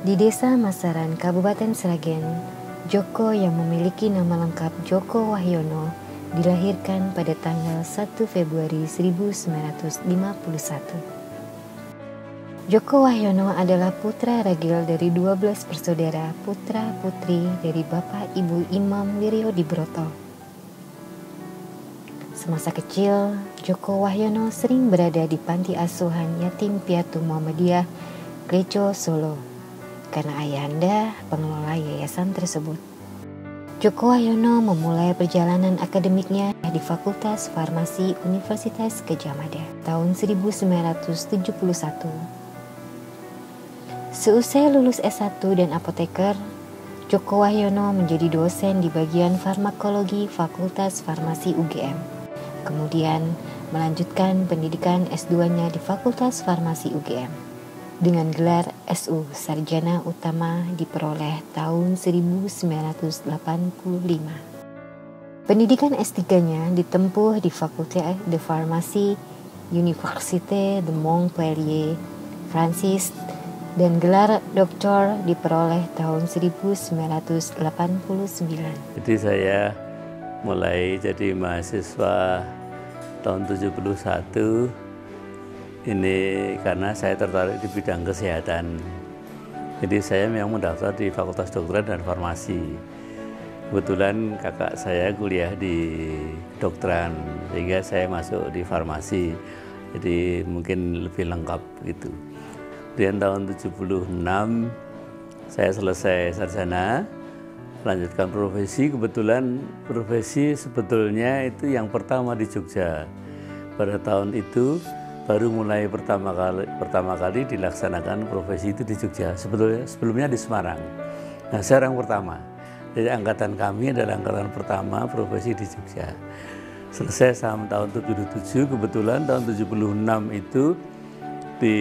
Di Desa Masaran, Kabupaten Sragen, Djoko yang memiliki nama lengkap Djoko Wahyono dilahirkan pada tanggal 1 Februari 1951. Djoko Wahyono adalah putra ragil dari 12 bersaudara putra-putri dari Bapak Ibu Imam Wiryo Dibroto. Semasa kecil, Djoko Wahyono sering berada di panti asuhan yatim piatu Muhammadiyah Gleco Solo karena ayahanda pengelola yayasan tersebut. Djoko Wahyono memulai perjalanan akademiknya di Fakultas Farmasi Universitas Gadjah Mada tahun 1971. Seusai lulus S1 dan apoteker, Djoko Wahyono menjadi dosen di bagian farmakologi Fakultas Farmasi UGM. Kemudian melanjutkan pendidikan S2-nya di Fakultas Farmasi UGM dengan gelar SU Sarjana Utama diperoleh tahun 1985. Pendidikan S3-nya ditempuh di Fakulté de Pharmacie Université de Montpellier, Prancis, dan gelar doktor diperoleh tahun 1989. Jadi saya mulai jadi mahasiswa tahun 71 ini karena saya tertarik di bidang kesehatan. Jadi saya memang mendaftar di Fakultas Kedokteran dan Farmasi. Kebetulan kakak saya kuliah di kedokteran, sehingga saya masuk di farmasi. Jadi mungkin lebih lengkap gitu. Kemudian tahun 76 saya selesai sarjana, melanjutkan profesi. Kebetulan profesi sebetulnya itu yang pertama di Jogja. Pada tahun itu baru mulai pertama kali dilaksanakan profesi itu di Jogja. Sebelumnya di Semarang. Nah, saya orang pertama. Jadi angkatan kami adalah angkatan pertama profesi di Jogja. Selesai sampai tahun 77, kebetulan tahun 76 itu di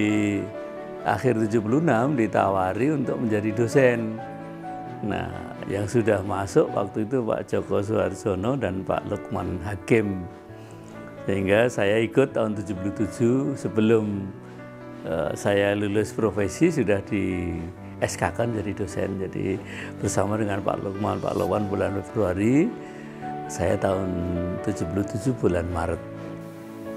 akhir 76 ditawari untuk menjadi dosen. Nah, yang sudah masuk waktu itu Pak Djoko Soeharsono dan Pak Lukman Hakim. Sehingga saya ikut tahun 77 sebelum saya lulus profesi sudah di SK-kan jadi dosen. Jadi bersama dengan Pak Lukman bulan Februari, saya tahun 77 bulan Maret.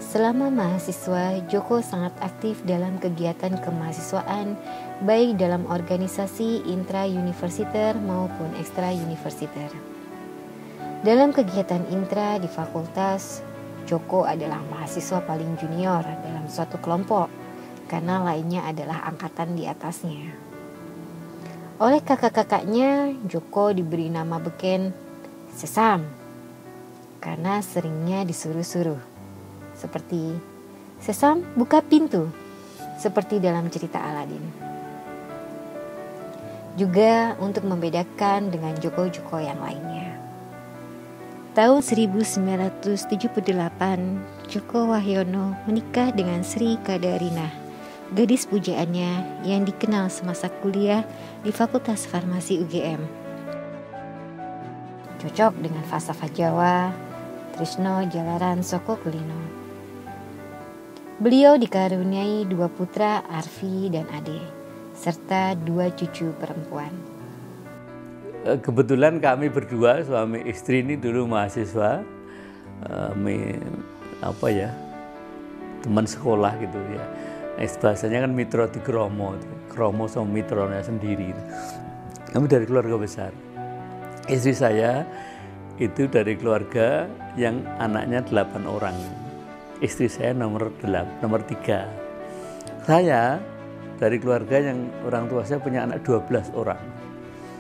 Selama mahasiswa, Djoko sangat aktif dalam kegiatan kemahasiswaan, baik dalam organisasi intra-universiter maupun ekstra-universiter. Dalam kegiatan intra di fakultas, Djoko adalah mahasiswa paling junior dalam suatu kelompok, karena lainnya adalah angkatan di atasnya. Oleh kakak-kakaknya, Djoko diberi nama beken Sesam, karena seringnya disuruh-suruh. Seperti, Sesam buka pintu, seperti dalam cerita Aladin. Juga untuk membedakan dengan Djoko-Djoko yang lainnya. Tahun 1978, Djoko Wahyono menikah dengan Sri Kadarina, gadis pujaannya yang dikenal semasa kuliah di Fakultas Farmasi UGM. Cocok dengan falsafah Jawa, Trisno Jalaran Soko Kulino. Beliau dikaruniai 2 putra, Arfi dan Ade, serta 2 cucu perempuan. Kebetulan kami berdua suami istri ini dulu mahasiswa, teman sekolah gitu ya. Bahasanya kan Mitro di Kromo sama Mitronya sendiri. Kami dari keluarga besar. Istri saya itu dari keluarga yang anaknya 8 orang. Istri saya nomor 3. Saya dari keluarga yang orang tua saya punya anak 12 orang.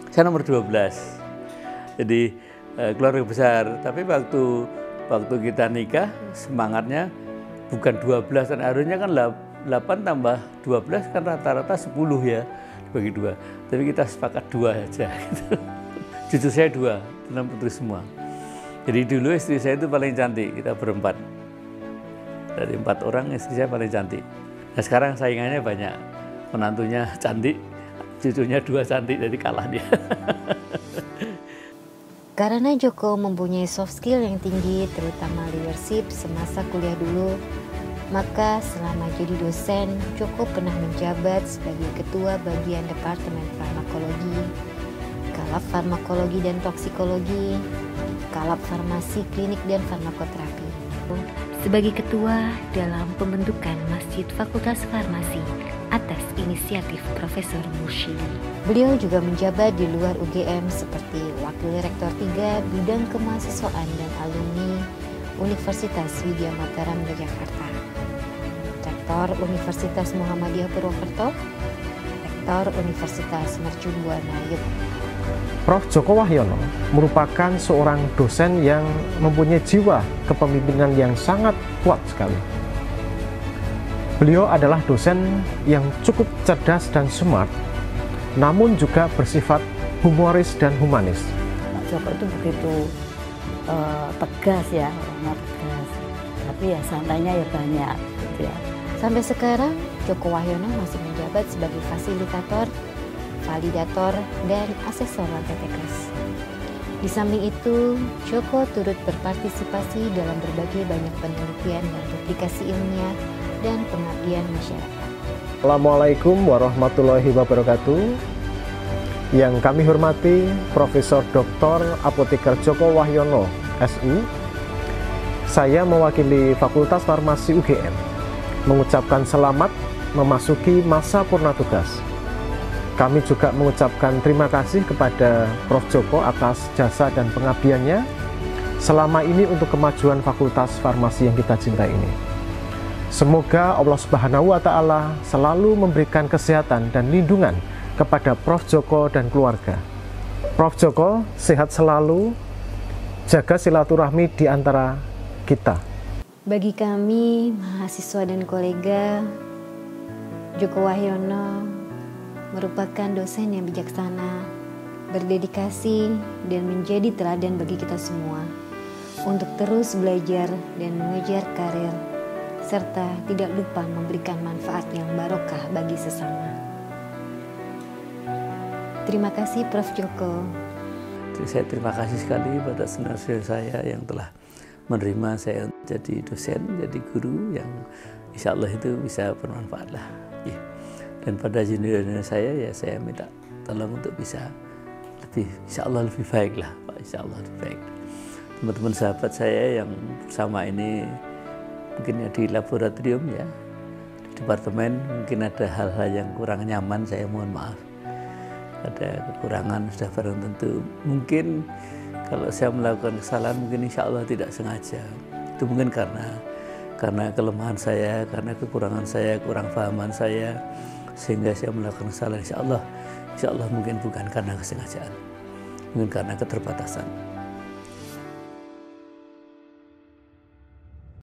Saya nomor 12, jadi keluarga besar. Tapi waktu kita nikah semangatnya bukan 12, kan harusnya kan 8 tambah 12 kan rata-rata 10 ya, dibagi 2. Tapi kita sepakat 2 aja gitu. Cucu saya 2, 6 putri semua. Jadi dulu istri saya itu paling cantik, kita berempat. Dari 4 orang istri saya paling cantik. Nah sekarang saingannya banyak, menantunya cantik, cucunya 2 cantik, jadi kalah dia. Karena Djoko mempunyai soft skill yang tinggi, terutama leadership semasa kuliah dulu, Maka selama jadi dosen, Joko pernah menjabat sebagai Ketua Bagian Departemen Farmakologi, Kalab Farmakologi dan Toksikologi, Kalab Farmasi Klinik dan Farmakoterapi. Sebagai ketua dalam pembentukan Masjid Fakultas Farmasi atas inisiatif Profesor Mursyidi. Beliau juga menjabat di luar UGM seperti Wakil Rektor 3 Bidang Kemahasiswaan dan Alumni Universitas Widya Mataram Yogyakarta, Rektor Universitas Muhammadiyah Purwokerto, Rektor Universitas Mercubuana Yogyakarta. Prof. Joko Wahyono merupakan seorang dosen yang mempunyai jiwa kepemimpinan yang sangat kuat sekali. Beliau adalah dosen yang cukup cerdas dan smart, namun juga bersifat humoris dan humanis. Pak Joko itu begitu tegas ya, orangnya tegas, tapi ya santainya ya banyak gitu ya. Sampai sekarang, Joko Wahyono masih menjabat sebagai fasilitator, validator, dan asesor Lantetekes. Di samping itu, Joko turut berpartisipasi dalam berbagai banyak penelitian dan publikasi ilmiah dan pengabdian masyarakat. Assalamualaikum warahmatullahi wabarakatuh. Yang kami hormati Profesor Dr. Apoteker Joko Wahyono, SU. Saya mewakili Fakultas Farmasi UGM mengucapkan selamat memasuki masa purna tugas. Kami juga mengucapkan terima kasih kepada Prof. Joko atas jasa dan pengabdiannya selama ini untuk kemajuan Fakultas Farmasi yang kita cintai ini. Semoga Allah Subhanahu wa Ta'ala selalu memberikan kesehatan dan lindungan kepada Prof. Joko dan keluarga. Prof. Joko sehat selalu, jaga silaturahmi di antara kita. Bagi kami, mahasiswa dan kolega, Joko Wahyono merupakan dosen yang bijaksana, berdedikasi, dan menjadi teladan bagi kita semua untuk terus belajar dan mengejar karir, serta tidak lupa memberikan manfaat yang barokah bagi sesama. Terima kasih Prof. Joko. Saya terima kasih sekali pada saudara saya yang telah menerima saya jadi dosen, jadi guru yang insya Allah itu bisa bermanfaat lah. Ya. Dan pada junior saya ya saya minta tolong untuk bisa lebih, insya Allah lebih baik lah Pak, insya Allah lebih baik. Teman-teman sahabat saya yang bersama ini mungkin ya di laboratorium ya, di departemen mungkin ada hal-hal yang kurang nyaman, saya mohon maaf. Ada kekurangan sudah barang tentu. Mungkin kalau saya melakukan kesalahan mungkin insya Allah tidak sengaja. Itu mungkin karena kelemahan saya, karena kekurangan saya, kurang pahaman saya, sehingga saya melakukan kesalahan. Insya Allah mungkin bukan karena kesengajaan, mungkin karena keterbatasan.